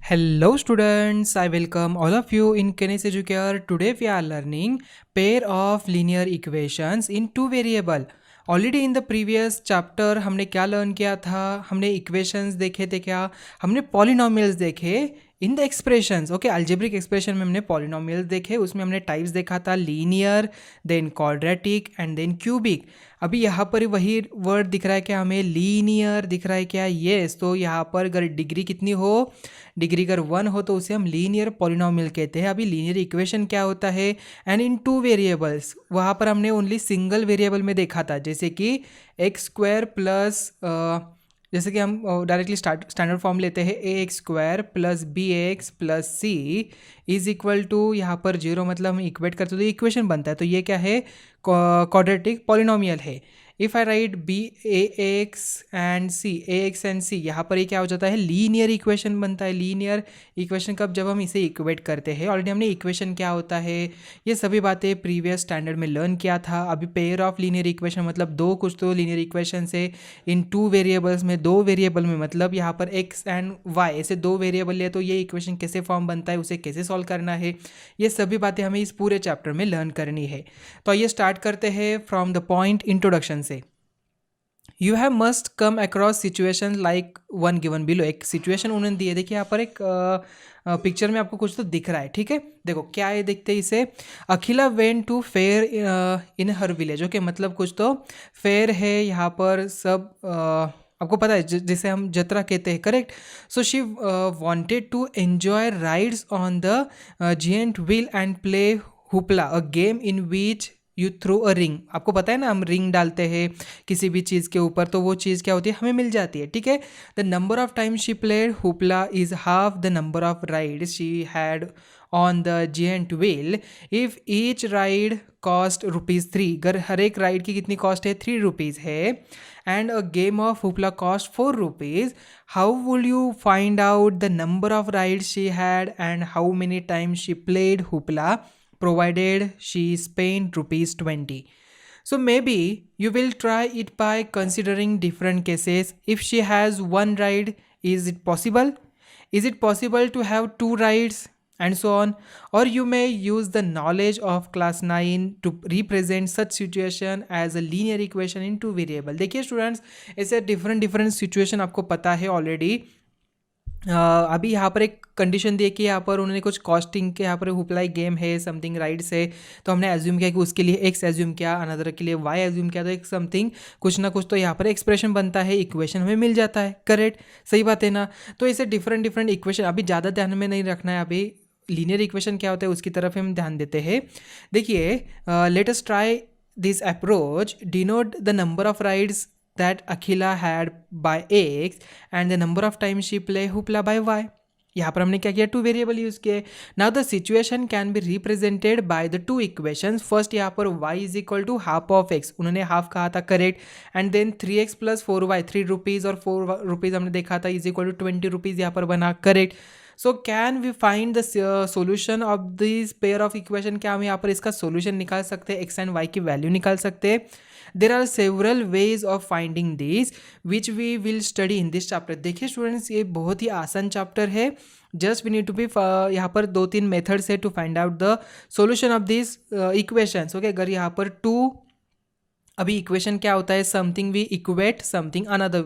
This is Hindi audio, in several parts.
Hello students, I welcome all of you in Kenes Educare. Today we are learning pair of linear equations in two variable. Already in the previous chapter हमने क्या लर्न किया था, हमने इक्वेशंस देखे थे, क्या हमने पॉलिनोमियल्स देखे in the expressions. Okay, algebraic expression में हमने पॉलिनोमियल्स देखे, उसमें हमने टाइप्स देखा था linear, then quadratic and then cubic. अभी यहाँ पर वही वर्ड दिख रहा है क्या हमें, लीनियर दिख रहा है क्या? येस. तो यहाँ पर अगर डिग्री कितनी हो, डिग्री अगर 1 हो तो उसे हम लीनियर पॉलिनोमियल कहते हैं. अभी लीनियर इक्वेशन क्या होता है, एंड इन टू वेरिएबल्स. वहाँ पर हमने ओनली सिंगल वेरिएबल में देखा था, जैसे कि एक्स स्क्वायर प्लस, जैसे कि हम डायरेक्टली स्टैंडर्ड फॉर्म लेते हैं, a x square plus b x plus c is equal to, यहाँ पर 0 मतलब हम इक्वेट करते हैं तो इक्वेशन बनता है. तो ये क्या है, क्वाड्रेटिक पॉलिनोमियल है. If I write b a x and c, यहाँ पर ये क्या हो जाता है, लीनियर इक्वेशन बनता है. लीनियर इक्वेशन कब, जब हम इसे इक्वेट करते हैं. ऑलरेडी हमने इक्वेशन क्या होता है ये सभी बातें प्रीवियस स्टैंडर्ड में लर्न किया था. अभी पेयर ऑफ लीनियर इक्वेशन मतलब दो कुछ तो लीनियर इक्वेशन से इन टू वेरिएबल्स में, दो वेरिएबल में मतलब यहाँ पर एक्स एंड वाई ऐसे दो वेरिएबल ले तो ये इक्वेशन कैसे फॉर्म बनता है, उसे कैसे सॉल्व करना है, ये सभी बातें हमें इस पूरे चैप्टर में लर्न करनी है. तो ये स्टार्ट करते हैं फ्रॉम द पॉइंट इंट्रोडक्शन से. You have must come across situation like one given below. एक सिचुएशन उन्होंने दी है, देखिए यहाँ पर एक पिक्चर में आपको कुछ तो दिख रहा है, ठीक है. देखो क्या है, देखते हैं इसे. Akhila went to fair in her village. Okay, मतलब कुछ तो फेयर है यहाँ पर सब, आपको पता है जिसे हम जत्रा कहते हैं, correct. So she wanted to enjoy rides on the giant wheel and play hoopla, a game in which you throw a ring. आपको पता है ना, हम रिंग डालते हैं किसी भी चीज़ के ऊपर तो वो चीज़ क्या होती है, हमें मिल जाती है, ठीक है. The number of time she played hoopla is half the number of rides she had on the giant wheel. If each ride cost ₹3, अगर हर एक राइड की कितनी कॉस्ट है, ₹3 है, and a game of hoopla cost ₹4, how will you find out the number of rides she had and how many times she played hoopla provided she spent ₹20. So maybe you will try it by considering different cases. If she has one ride, is it possible? Is it possible to have two rides? And so on. Or you may use the knowledge of class 9 to represent such situation as a linear equation in two variable. देखिए स्टूडेंट्स, ऐसे डिफरेंट सिचुएशन आपको पता है ऑलरेडी. अभी यहाँ पर एक कंडीशन दी है कि यहाँ पर उन्होंने कुछ कॉस्टिंग के, यहाँ पर हुपलाई गेम है, समथिंग राइड्स है, तो हमने एज्यूम किया कि उसके लिए एक्स एज्यूम किया, अनदर के लिए वाई एज्यूम किया, तो एक समथिंग कुछ ना कुछ तो यहाँ पर एक्सप्रेशन बनता है, इक्वेशन हमें मिल जाता है, करेक्ट. सही बात है ना. तो ऐसे डिफरेंट इक्वेशन अभी ज़्यादा ध्यान में नहीं रखना है. अभी लीनियर इक्वेशन क्या होता है उसकी तरफ हम ध्यान देते हैं. देखिए, let us try this approach. Denote the number of rides that Akhila had by X and the number of times she play Hoopla by Y. यहाँ पर हमने क्या किया, टू वेरिएबल यूज किए. Now the situation can be represented by the two equations. First यहाँ पर y is equal to half of x, उन्होंने हाफ कहा था, correct. And then 3x plus 4y, ₹3 और ₹4 हमने देखा था, इज इक्वल टू ₹20 यहाँ पर बना, correct. So can we find the solution of this pair of equation. क्या हम यहाँ पर इसका सोल्यूशन निकाल सकते हैं, एक्स एंड वाई की वैल्यू निकाल सकते हैं. There are several ways of finding this which we will study in this chapter. देखिए स्टूडेंट्स, ये बहुत ही आसान चैप्टर है. Just we need to be, यहाँ पर 2-3 मेथड्स है to find out the solution of this equations. Okay, अगर यहाँ पर अभी इक्वेशन क्या होता है, something we equate something another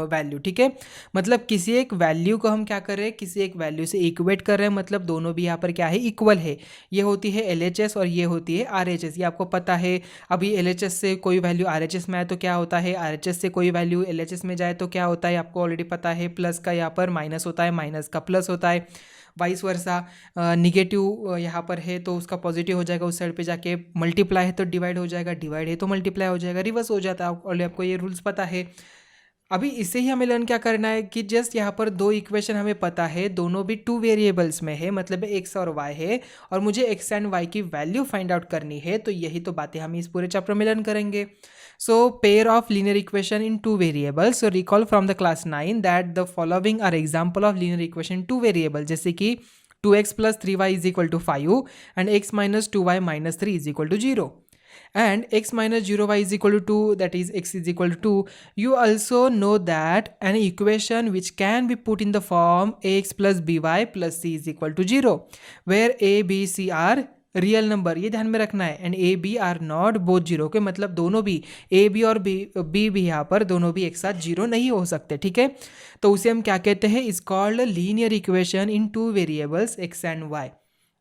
value, ठीक है. मतलब किसी एक वैल्यू को हम क्या कर रहे हैं, किसी एक वैल्यू से इक्वेट कर रहे हैं, मतलब दोनों भी यहाँ पर क्या है, इक्वल है. ये होती है LHS और ये होती है RHS, ये आपको पता है. अभी LHS से कोई वैल्यू RHS में आए तो क्या होता है, RHS से कोई वैल्यू LHS में जाए तो क्या होता है, आपको ऑलरेडी पता है. प्लस का यहाँ पर माइनस होता है, माइनस का प्लस होता है, वाइस वर्सा. निगेटिव यहाँ पर है तो उसका पॉजिटिव हो जाएगा, उस साइड पे जाके मल्टीप्लाई है तो डिवाइड हो जाएगा, डिवाइड है तो मल्टीप्लाई हो जाएगा, रिवर्स हो जाता है. ऑलरेडी आपको ये रूल्स पता है. अभी इससे ही हमें लर्न क्या करना है कि जस्ट यहाँ पर दो इक्वेशन हमें पता है, दोनों भी टू वेरिएबल्स में है, मतलब एक्स और वाई है, और मुझे एक्स एंड वाई की वैल्यू फाइंड आउट करनी है. तो यही तो बातें हम इस पूरे चैप्टर में लर्न करेंगे. So pair of linear equation in two variables. So recall from the class 9 that the following are example of linear equation in two variables. जैसे कि 2x plus 3y is equal to 5 and x minus 2y minus 3 is equal to 0. and x minus 0 y is equal to 2, that is x is equal to 2. You also know that an equation which can be put in the form ax plus by plus c is equal to 0, where a b c are real number, ये ध्यान में रखना है, and a b are not both zero के, मतलब दोनों भी ए बी और बी भी यहाँ पर दोनों भी एक साथ जीरो नहीं हो सकते, ठीक है। तो उसे हम क्या कहते हैं, is called linear equation in two variables x and y.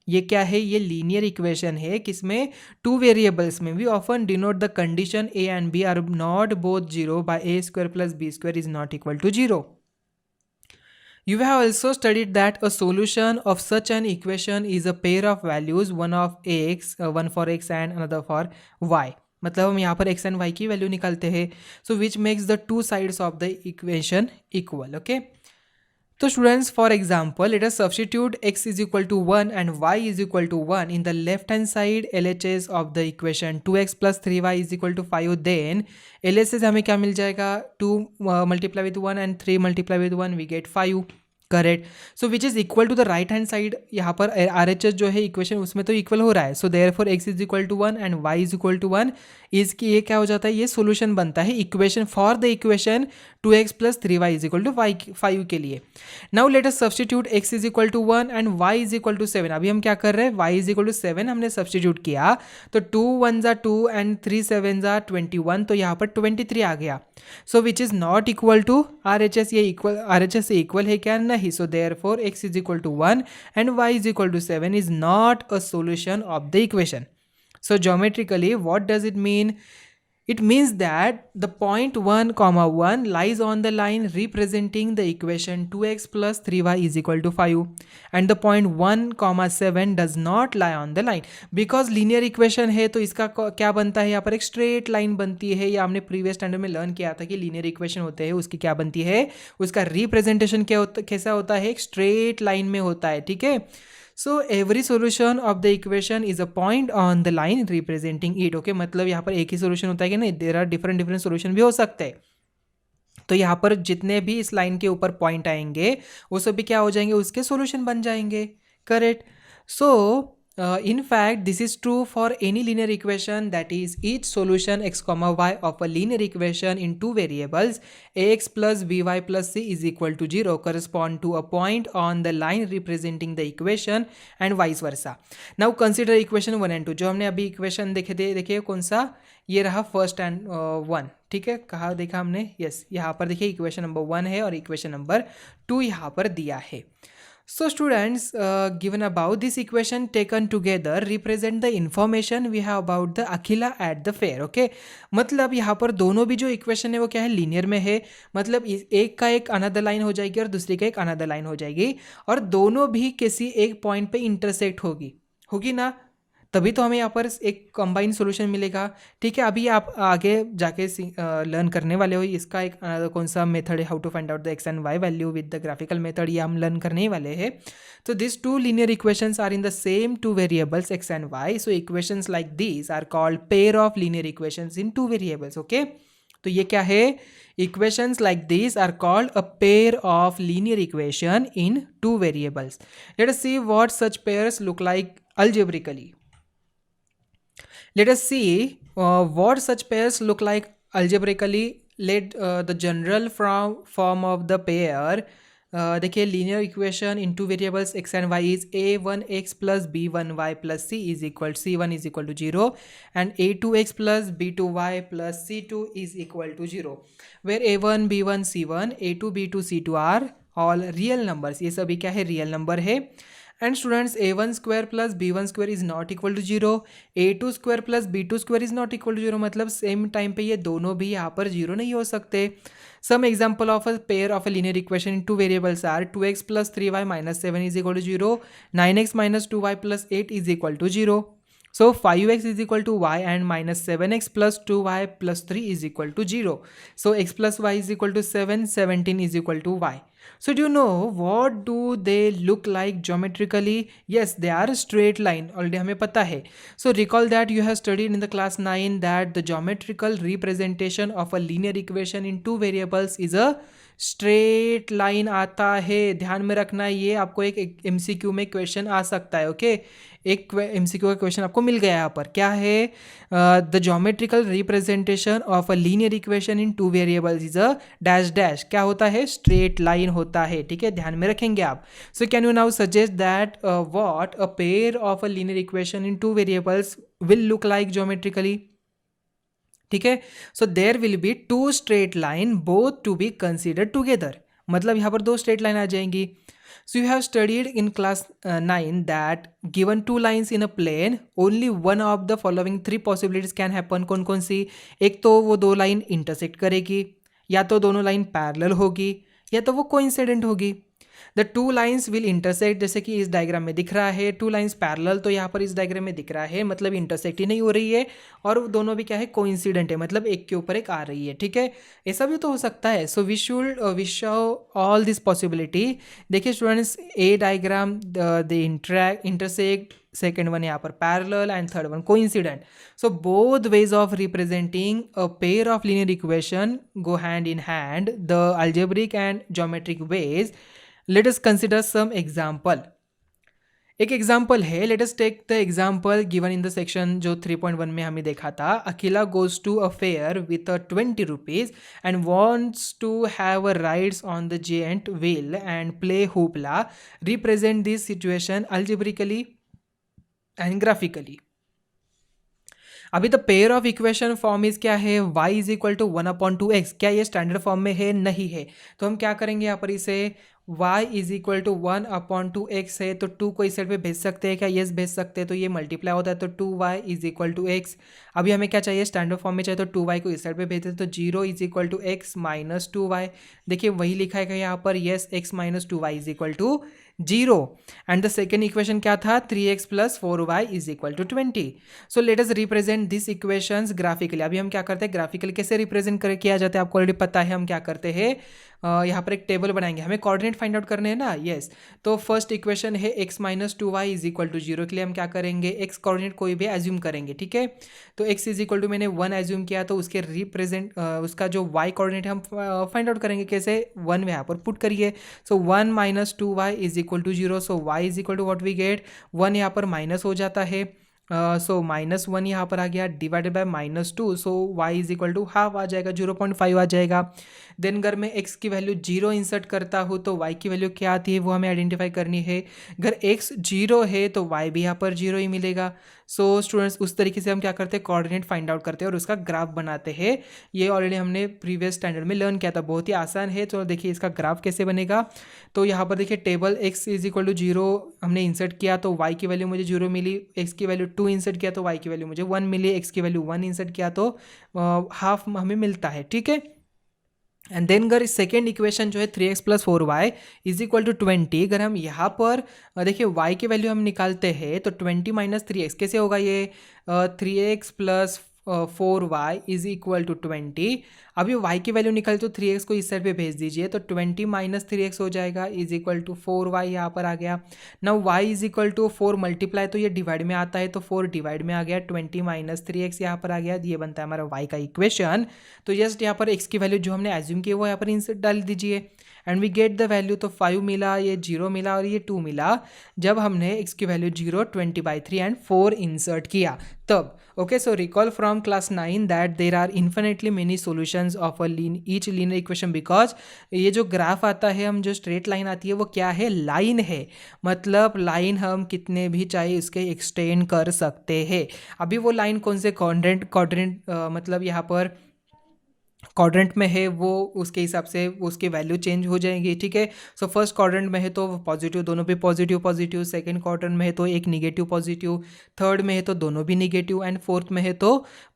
ये क्या है, ये लीनियर इक्वेशन है किसमें, टू वेरिएबल्स में। We often denote the condition a and b are not both zero by a square plus b square is not equal to zero. You have also studied that a solution of such an equation is a pair of values, one of x, one for x and another for y. मतलब हम यहाँ पर x and y की वैल्यू निकालते हैं, so which makes the two sides of the equation equal. Okay. So students, for example, let us substitute x is equal to 1 and y is equal to 1 in the left hand side LHS of the equation 2x plus 3y is equal to 5. Then LHS हमें क्या मिल जाएगा, 2 multiply with 1 and 3 multiply with 1 we get 5. Correct. So which is equal to the right hand side, यहाँ पर आर एच एस जो है इक्वेशन उसमें तो इक्वल हो रहा है. So therefore x is equal to 1 and y is equal to 1. इसकी ये क्या हो जाता है, ये सोल्यूशन बनता है equation for the equation 2x plus 3y is equal to 5 के लिए. Now let us substitute x is equal to 1 and y is equal to 7. अभी हम क्या कर रहे हैं, y इज इक्वल टू 7 हमने सब्स्टिट्यूट किया, तो 2 1 जा 2 एंड 3 7 जा 21, तो यहाँ पर 23 आ गया. So which is not equal to R H S. ये इक्वल आर एच एस से इक्वल है क्या, नहीं. So therefore x is equal to 1 and y is equal to 7 is not a solution of the equation. So geometrically, what does it mean? It means that the point 1 comma 1 lies on the line representing the equation 2x plus 3y is equal to 5, and the point 1 comma 7 does not lie on the line. Because linear equation है तो इसका क्या बनता है, यहाँ पर एक स्ट्रेट लाइन बनती है. या हमने प्रीवियस स्टैंडर्ड में लर्न किया था कि linear equation होते हैं उसकी क्या बनती है, उसका रिप्रेजेंटेशन कैसा होता है, एक स्ट्रेट लाइन में होता है, ठीक है. So every solution of the equation is a point on the line representing it. Okay, मतलब यहाँ पर एक ही सोल्यूशन होता है कि नहीं, there are different सोल्यूशन भी हो सकते हैं. तो यहाँ पर जितने भी इस लाइन के ऊपर पॉइंट आएंगे वो सभी क्या हो जाएंगे, उसके सोल्यूशन बन जाएंगे. Correct. So in fact this is true for any linear equation, that is each solution x comma y of a linear equation in two variables ax plus by plus c is equal to 0 correspond to a point on the line representing the equation and vice versa. Now consider equation 1 and 2. जो हमने अभी इक्वेशन देखे थे, देखिए कौन सा, ये रहा फर्स्ट एंड 1, ठीक है. कहाँ देखा हमने, यस, यहाँ पर देखिए इक्वेशन नंबर 1 है और इक्वेशन नंबर 2 यहाँ पर दिया है. So students, given about this equation taken together represent the information we have about the Akhila at the fair. Okay, मतलब यहाँ पर दोनों भी जो इक्वेशन है वो क्या है, लीनियर में है. मतलब एक का एक अनदर लाइन हो जाएगी और दूसरी का एक अनदर लाइन हो जाएगी, और दोनों भी किसी एक पॉइंट पे इंटरसेक्ट होगी ना, तभी तो हमें यहाँ पर एक कंबाइंड सॉल्यूशन मिलेगा. ठीक है, अभी आप आगे जाके लर्न करने वाले हो इसका एक कौन सा मेथड है, how to find out the x and y value with the graphical method, ये हम लर्न करने ही वाले हैं. तो this two linear equations are in the same two variables x and y. So equations like these are called pair of linear equations in two variables. Okay, तो ये क्या है, equations like these are called a pair of linear equation in two variables. Let us see what such pairs look like algebraically. Let us see what such pairs look like algebraically. Let the general form of the pair, देखिए linear equation in two variables x and y is a1x plus b1y plus c is equal c1 is equal to 0 and a2x plus b2y plus c2 is equal to 0, where a1 b1 c1 a2 b2 c2 are all real numbers. ये सभी क्या है, रियल नंबर है. And students, a1 square plus b1 square is not equal to 0, a2 square plus b2 square is not equal to 0. मतलब सेम टाइम पे ये दोनों भी यहाँ पर जीरो नहीं हो सकते. Some example of a pair of a linear equation in two variables are 2x plus 3y minus 7 is equal to 0, 9x minus 2y plus 8 is equal to 0. So 5x is equal to y and minus 7x plus 2y plus 3 is equal to 0. So x plus y is equal to 7, 17 is equal to y. So do you know what do they look like geometrically? Yes, they are a straight line. Already हमें पता है. So recall that you have studied in the class 9 that the geometrical representation of a linear equation in two variables is a straight line आता है, ध्यान में रखना, ये आपको एक एमसीक्यू में क्वेश्चन आ सकता है। ओके, एक एमसीक्यू का क्वेश्चन आपको मिल गया यहाँ पर, क्या है, the geometrical representation of a linear equation in two variables is a dash dash, क्या होता है, स्ट्रेट लाइन होता है। ठीक है, ध्यान में रखेंगे आप। So can you now suggest that what a pair of a linear equation in two variables will look like geometrically. ठीक है, so there will be two straight line both to be considered together, मतलब यहाँ पर दो स्ट्रेट लाइन आ जाएंगी। So you have studied in class 9 that given two lines in a plane only one of the following three possibilities can happen, कौन कौन सी, एक तो वो दो लाइन इंटरसेक्ट करेगी, या तो दोनों लाइन पैरेलल होगी, या तो वो कोइंसिडेंट होगी। The two lines will intersect, जैसे कि इस डायग्राम में दिख रहा है, टू लाइन्स पैरेलल, तो यहाँ पर इस डायग्राम में दिख रहा है, मतलब इंटरसेक्ट ही नहीं हो रही है, और दोनों भी क्या है, कोइंसिडेंट है, मतलब एक के ऊपर एक आ रही है। ठीक है, ऐसा भी तो हो सकता है। So we show all this possibility. देखिए students, a diagram the intersect, second one यहाँ पर parallel, and third one coincident. So both ways of representing a pair of linear equation go hand in hand, the algebraic and geometric ways. Let us consider some example. एक एग्जाम्पल है, let us take the example given in the section जो 3.1 में हमें देखा था। Akhila goes to a fair with 20 rupees and wants to have a rides on the giant wheel and play hoopla. Represent this situation algebraically and graphically. अभी the pair of equation form is क्या है, y is equal to 1/2x, क्या ये स्टैंडर्ड फॉर्म में है, नहीं है, तो हम क्या करेंगे यहाँ पर, इसे y is equal to 1/2x है, तो 2 को इस साइड पे भेज सकते हैं क्या, यस भेज सकते हैं, तो ये मल्टीप्लाई होता है, तो 2y is equal to x। अभी हमें क्या चाहिए, स्टैंडर्ड फॉर्म में चाहिए, तो 2y को इस साइड पे भेजते हैं, तो 0 is equal to x minus 2y। देखिए वही लिखा है यहाँ पर, yes x minus 2y is equal to 0। And the second equation क्या था, 3x plus 4y is equal to 20। So let us represent this equations graphically. अभी हम क्या करते हैं, ग्राफिकली कैसे रिप्रेजेंट कर किया जाता है, आपको ऑलरेडी पता है। हम क्या करते हैं, यहाँ पर एक टेबल बनाएंगे, हमें कोऑर्डिनेट फाइंड आउट करने हैं ना, यस। तो फर्स्ट इक्वेशन है x minus 2y is equal to 0, के लिए हम क्या करेंगे, x कोऑर्डिनेट कोई भी एज्यूम करेंगे। ठीक है, तो x इज इक्वल टू मैंने 1 एज्यूम किया, तो उसके रिप्रेजेंट उसका जो y कोऑर्डिनेट हम फाइंड आउट करेंगे कैसे, 1 यहाँ पर पुट करिए। So 1 minus 2y is equal to 0, so y is equal to what we get, 1 यहाँ पर माइनस हो जाता है, सो -1 यहाँ पर आ गया, divided by -2, so y is equal to half आ जाएगा, 0.5 आ जाएगा। देन अगर मैं x की वैल्यू 0 इंसर्ट करता हूँ तो y की वैल्यू क्या आती है वो हमें आइडेंटिफाई करनी है। अगर x 0 है तो y भी यहाँ पर 0 ही मिलेगा। सो स्टूडेंट्स उस तरीके से हम क्या करते हैं, कोऑर्डिनेट फाइंड आउट करते हैं और उसका ग्राफ बनाते हैं। ये ऑलरेडी हमने प्रीवियस स्टैंडर्ड में लर्न किया था, बहुत ही आसान है। तो देखिए इसका ग्राफ कैसे बनेगा, तो यहाँ पर देखिए table x is equal to 0 हमने इंसर्ट किया तो y की वैल्यू मुझे 0 मिली, x की वैल्यू 2 इंसर्ट किया तो y की वैल्यू मुझे 1 मिली, x की वैल्यू 1 इंसर्ट किया तो हाफ हमें मिलता है। ठीक है, एंड देन अगर सेकेंड इक्वेशन जो है 3x plus 4y is equal to 20, अगर हम यहाँ पर देखिए y की वैल्यू हम निकालते हैं तो 20 माइनस 3x कैसे होगा, ये 3x plus 4y is equal to 20। अभी y की वैल्यू निकाले तो 3x को इस साइड पे भेज दीजिए, तो 20 माइनस 3x हो जाएगा इज इक्वल टू 4y यहाँ पर आ गया। Now y is equal to 4 multiply, तो ये डिवाइड में आता है तो 4 डिवाइड में आ गया, 20 माइनस 3x यहाँ पर आ गया, ये बनता है हमारा y का इक्वेशन। तो जस्ट यहाँ पर x की वैल्यू जो हमने एज्यूम की वो यहाँ पर इंसर्ट डाल दीजिए and we get the value, तो 5 मिला, ये 0 मिला और ये 2 मिला जब हमने x की वैल्यू 0, 20/3 एंड 4 इंसर्ट किया तब। Okay, so recall from class 9 that there are infinitely many solutions of a each linear equation, because ये जो ग्राफ आता है, हम जो स्ट्रेट लाइन आती है वो क्या है, लाइन है, मतलब लाइन हम कितने भी चाहे उसके एक्सटेंड कर सकते हैं। अभी वो लाइन कौन से क्वाड्रेंट मतलब यहाँ पर क्वाड्रेंट में है वो उसके हिसाब से उसकी वैल्यू चेंज हो जाएगी। ठीक है, सो फर्स्ट क्वाड्रेंट में है तो पॉजिटिव, दोनों पे पॉजिटिव पॉजिटिव, सेकंड क्वाड्रेंट में है तो एक निगेटिव पॉजिटिव, थर्ड में है तो दोनों भी निगेटिव, एंड फोर्थ में है तो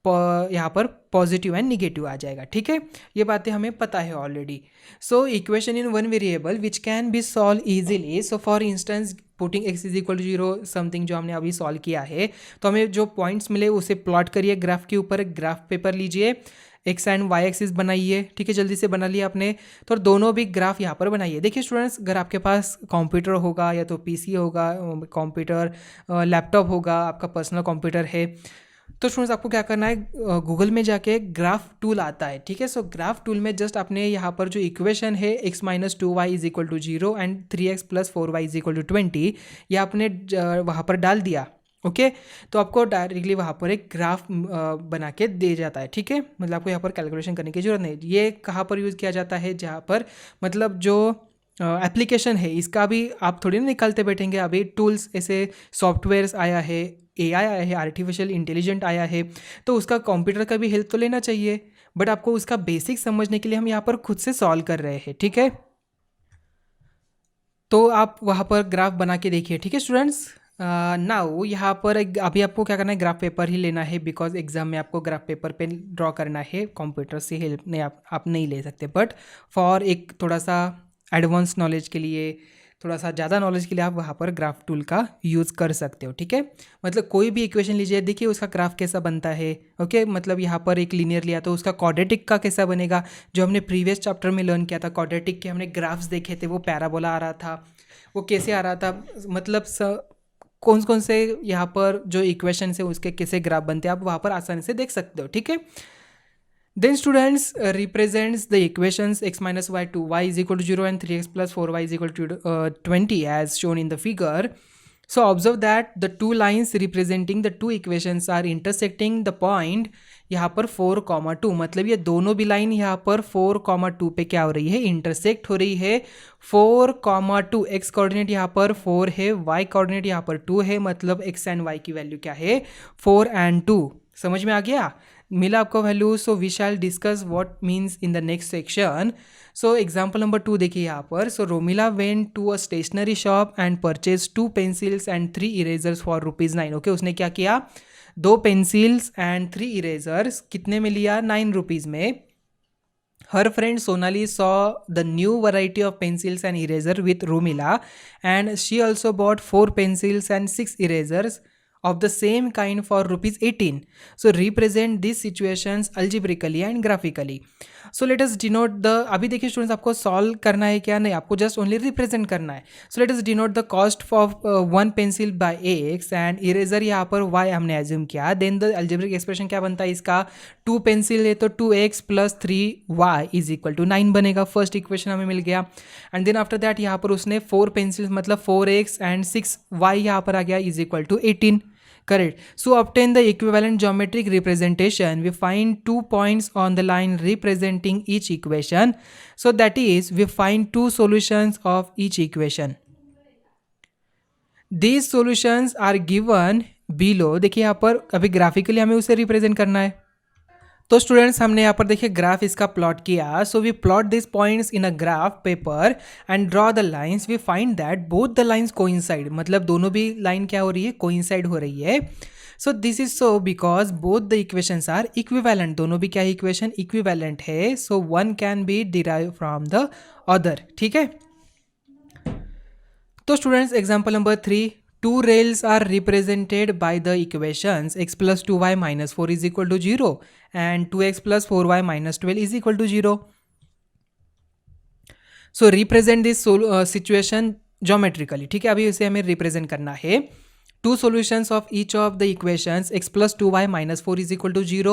यहाँ पर पॉजिटिव एंड निगेटिव आ जाएगा। ठीक है, ये बातें हमें पता है already. So equation in one variable which can be solved easily, so for instance putting x is equal to 0 something जो हमने अभी सॉल्व किया है, तो हमें जो पॉइंट्स मिले उसे प्लॉट करिए ग्राफ के ऊपर, ग्राफ पेपर लीजिए, एक्स एंड वाई एक्सिस बनाइए। ठीक है, जल्दी से बना लिया आपने, तो दोनों भी ग्राफ यहाँ पर बनाइए। देखिए स्टूडेंट्स, अगर आपके पास कंप्यूटर होगा या तो पीसी होगा, कंप्यूटर लैपटॉप होगा, आपका पर्सनल कंप्यूटर है, तो स्टूडेंट्स आपको क्या करना है, गूगल में जाके ग्राफ टूल आता है, ठीक है। सो ग्राफ टूल में जस्ट आपने यहाँ पर जो इक्वेशन है x minus 2y is equal to 0 and 3x plus 4y is equal to 20, ये आपने वहाँ पर डाल दिया, ओके। तो आपको डायरेक्टली वहाँ पर एक ग्राफ बना के दे जाता है, ठीक है। मतलब आपको यहाँ पर कैलकुलेशन करने की जरूरत नहीं। ये कहाँ पर यूज़ किया जाता है, जहाँ पर मतलब जो एप्लीकेशन है इसका भी आप थोड़ी ना निकालते बैठेंगे। अभी टूल्स ऐसे सॉफ्टवेयर्स आया है, एआई आया है, आर्टिफिशियल इंटेलिजेंट आया है, तो उसका कंप्यूटर का भी हेल्प तो लेना चाहिए। बट आपको उसका बेसिक समझने के लिए हम यहाँ पर खुद से सॉल्व कर रहे हैं, ठीक है। तो आप वहाँ पर ग्राफ बना के देखिए, ठीक है स्टूडेंट्स। नाउ यहाँ पर अभी आपको क्या करना है, ग्राफ पेपर ही लेना है, बिकॉज एग्जाम में आपको ग्राफ पेपर पे ड्रॉ करना है, कंप्यूटर से हेल्प नहीं आप नहीं ले सकते। बट फॉर एक थोड़ा सा एडवांस नॉलेज के लिए, थोड़ा सा ज़्यादा नॉलेज के लिए आप वहाँ पर ग्राफ टूल का यूज़ कर सकते हो, ठीक है। मतलब कोई भी इक्वेशन लीजिए, देखिए उसका ग्राफ कैसा बनता है, ओके। मतलब यहाँ पर एक लीनियर लिया तो उसका क्वाड्रेटिक का कैसा बनेगा, जो हमने प्रीवियस चैप्टर में लर्न किया था क्वाड्रेटिक के, हमने ग्राफ्स देखे थे, वो पैराबोला आ रहा था, वो कैसे आ रहा था, मतलब कौन कौन से यहाँ पर जो इक्वेशन है उसके कैसे ग्राफ बनते हैं, आप वहाँ पर आसानी से देख सकते हो, ठीक है। Then students represents the equations x minus y 2y is equal to 0 and 3x plus 4y is equal to 20 as shown in the figure. So observe that the two lines representing the two equations are intersecting the point यहाँ पर 4,2, मतलब ये दोनों भी लाइन यहाँ पर 4,2 पे क्या हो रही है, इंटरसेक्ट हो रही है। 4,2 x कोऑर्डिनेट यहाँ पर 4 है, y कोऑर्डिनेट यहाँ पर 2 है, मतलब x एंड y की वैल्यू क्या है, 4 एंड 2। समझ में आ गया, मिला आपको value. So we shall discuss what means in the next section. So example number 2 देखिए यहाँ पर। So Romila went to a stationery shop and purchase 2 pencils and 3 erasers for ₹9। Okay, उसने क्या किया, 2 पेंसिल्स एंड 3 इरेजर्स कितने में लिया, ₹9 में। हर friend Sonali saw the new variety of pencils and eraser with Romila and she also bought 4 pencils and 6 erasers of the same kind for ₹18. So represent these situations algebraically and graphically. So let us denote the, अभी देखिए स्टूडेंट्स आपको सॉल्व करना है क्या, नहीं, आपको जस्ट ओनली रिप्रेजेंट करना है। So let us denote the cost of 1 pencil by x and eraser यहाँ पर y हमने एज्यूम किया। देन द अलजेब्रिक एक्सप्रेशन क्या बनता है इसका, 2 पेंसिल है तो 2x plus 3y is equal to 9 बनेगा, फर्स्ट इक्वेशन हमें मिल गया। एंड देन आफ्टर दैट यहाँ पर उसने 4 पेंसिल्स मतलब 4x एंड 6y यहाँ पर आ गया is equal to 18, correct. So obtain the equivalent geometric representation. We find 2 points on the line representing each equation. So that is, we find 2 solutions of each equation. These solutions are given below. देखिए यहाँ पर अभी ग्राफिकली हमें उसे रिप्रेजेंट करना है। तो स्टूडेंट्स हमने यहाँ पर देखिए ग्राफ इसका प्लॉट किया। So we plot this points in a graph paper and draw the lines. We find that both the lines coincide, मतलब दोनों भी लाइन क्या हो रही है, कोइंसाइड हो रही है। So this is so because both the equations are equivalent, दोनों भी क्या इक्वेशन इक्विवेलेंट है। So one can be derive from the other, ठीक है। तो students example number 3, 2 rails are represented by the equations x plus 2y minus 4 is equal to 0 and 2x plus 4y minus 12 is equal to 0. So represent this situation geometrically, ठीक है। अभी इसे हमें रिप्रेजेंट करना है। 2 solutions of each of the equations x plus 2y minus 4 is equal to 0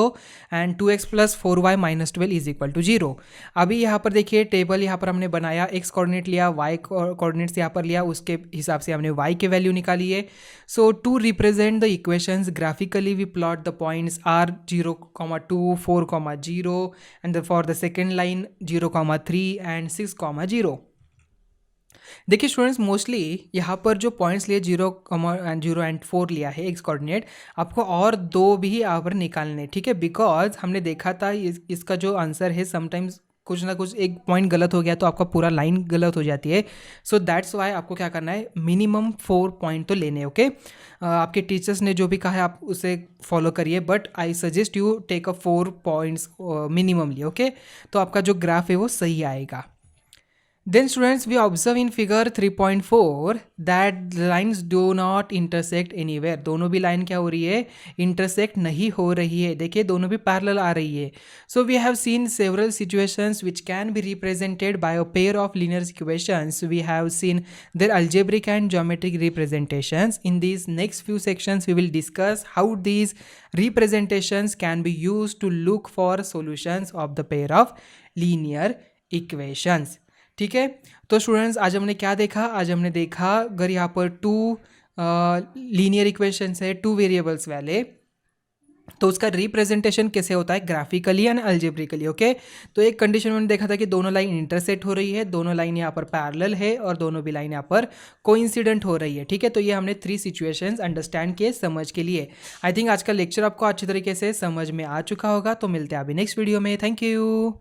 and 2x plus 4y minus 12 is equal to 0. अभी यहाँ पर देखिए टेबल यहाँ पर हमने बनाया, x कोऑर्डिनेट लिया, y कोऑर्डिनेट्स यहाँ पर लिया, उसके हिसाब से हमने y की वैल्यू निकाली है। So to represent the equations graphically we plot the points r 0,2, 4,0 and for the second line 0,3 and 6,0। देखिए स्टूडेंट्स मोस्टली यहाँ पर जो पॉइंट्स लिए 0 एंड 4 लिया है एक्स कोऑर्डिनेट, आपको और 2 भी यहाँ पर निकालने, ठीक है। बिकॉज हमने देखा था इसका जो आंसर है समटाइम्स कुछ ना कुछ एक पॉइंट गलत हो गया तो आपका पूरा लाइन गलत हो जाती है। सो दैट्स वाई आपको क्या करना है, मिनिमम 4 पॉइंट तो लेने, ओके। आपके टीचर्स ने जो भी कहा है आप उसे फॉलो करिए, but I suggest you take a 4 points minimally, okay. तो आपका जो ग्राफ है वो सही आएगा। Then students, we observe in figure 3.4 that the lines do not intersect anywhere. दोनों भी लाइन क्या हो रही है, intersect नहीं हो रही है. देखिए दोनों भी parallel आ रही है. So we have seen several situations which can be represented by a pair of linear equations. We have seen their algebraic and geometric representations. In these next few sections we will discuss how these representations can be used to look for solutions of the pair of linear equations. ठीक है, तो स्टूडेंट्स आज हमने क्या देखा, आज हमने देखा अगर यहाँ पर टू लीनियर इक्वेशंस है, टू वेरिएबल्स वाले, तो उसका रिप्रेजेंटेशन कैसे होता है, ग्राफिकली एंड अलजेब्रिकली. ओके, तो एक कंडीशन में देखा था कि दोनों लाइन इंटरसेक्ट हो रही है, दोनों लाइन यहाँ पर पैरेलल है और दोनों भी लाइन यहाँ पर कोइंसिडेंट हो रही है. ठीक है, तो ये हमने 3 सिचुएशंस अंडरस्टैंड किए समझ के लिए. आई थिंक आज का लेक्चर आपको अच्छी तरीके से समझ में आ चुका होगा. तो मिलते हैं अभी नेक्स्ट वीडियो में. Thank you.